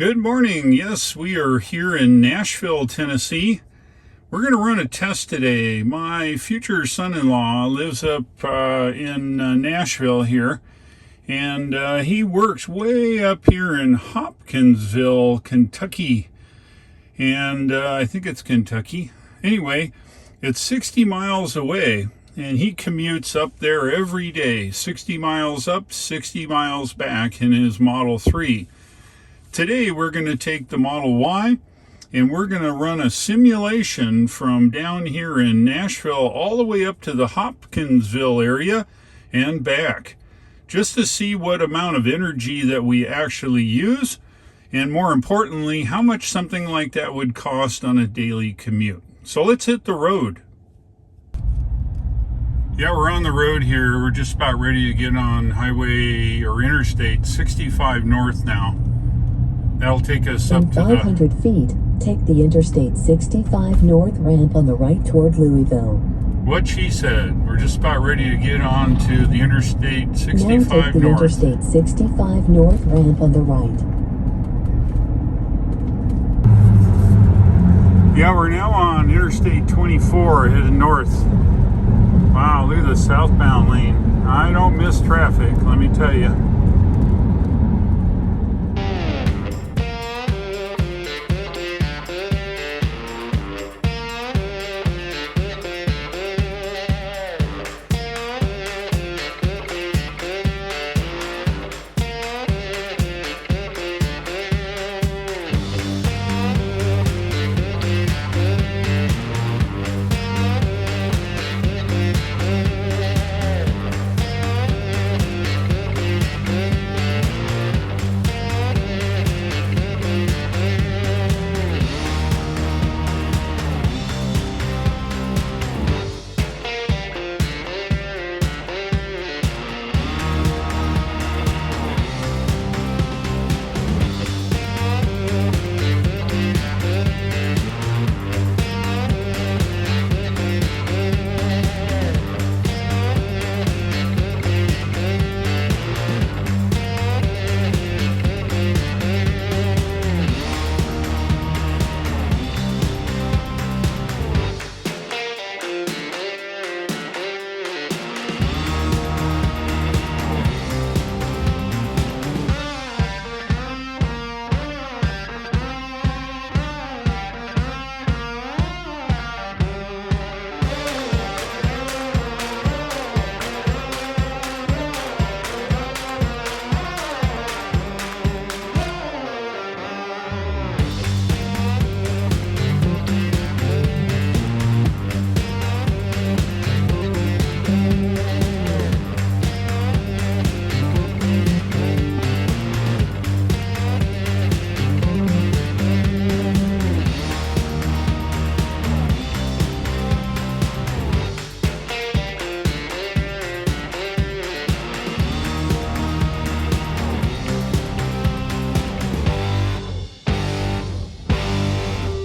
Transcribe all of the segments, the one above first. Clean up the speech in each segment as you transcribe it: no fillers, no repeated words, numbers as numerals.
Good morning. Yes, we are here in Nashville, Tennessee. We're going to run a test today. My future son-in-law lives up in Nashville here, and he works way up here in Hopkinsville, Kentucky. And I think it's Kentucky. Anyway, it's 60 miles away, and he commutes up there every day, 60 miles up, 60 miles back in his Model 3. Today we're going to take the Model Y and we're going to run a simulation from down here in Nashville all the way up to the Hopkinsville area and back, just to see what amount of energy that we actually use, and more importantly, how much something like that would cost on a daily commute. So let's hit the road. Yeah, we're on the road here. We're just about ready to get on highway or Interstate 65 North now. That'll take us up to 500 feet, take the Interstate 65 North ramp on the right toward Louisville. What she said. We're just about ready to get on to the Interstate 65 Now take the North. Interstate 65 North ramp on the right. Yeah, we're now on Interstate 24 heading north. Wow, look at the southbound lane. I don't miss traffic, let me tell you.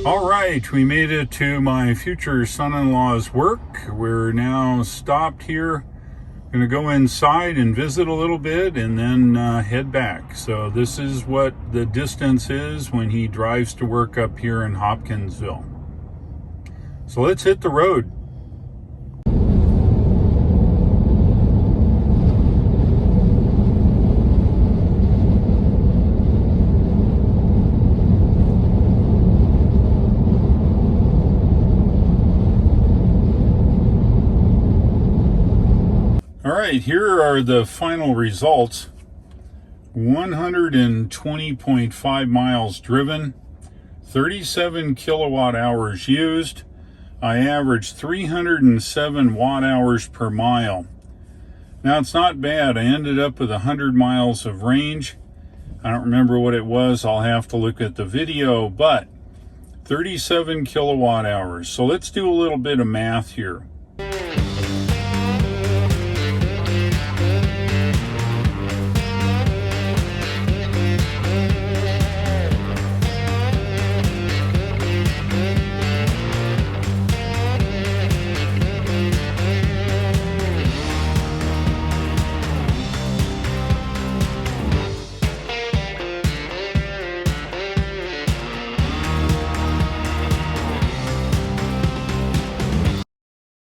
All right, we made it to my future son-in-law's work. We're now stopped here. Going to go inside and visit a little bit and then head back. So this is what the distance is when he drives to work up here in Hopkinsville. So let's hit the road. All right, here are the final results. 120.5 miles driven, 37 kilowatt hours used. I averaged 307 watt hours per mile. Now it's not bad. I ended up with 100 miles of range. I don't remember what it was. I'll have to look at the video, but 37 kilowatt hours. So let's do a little bit of math here.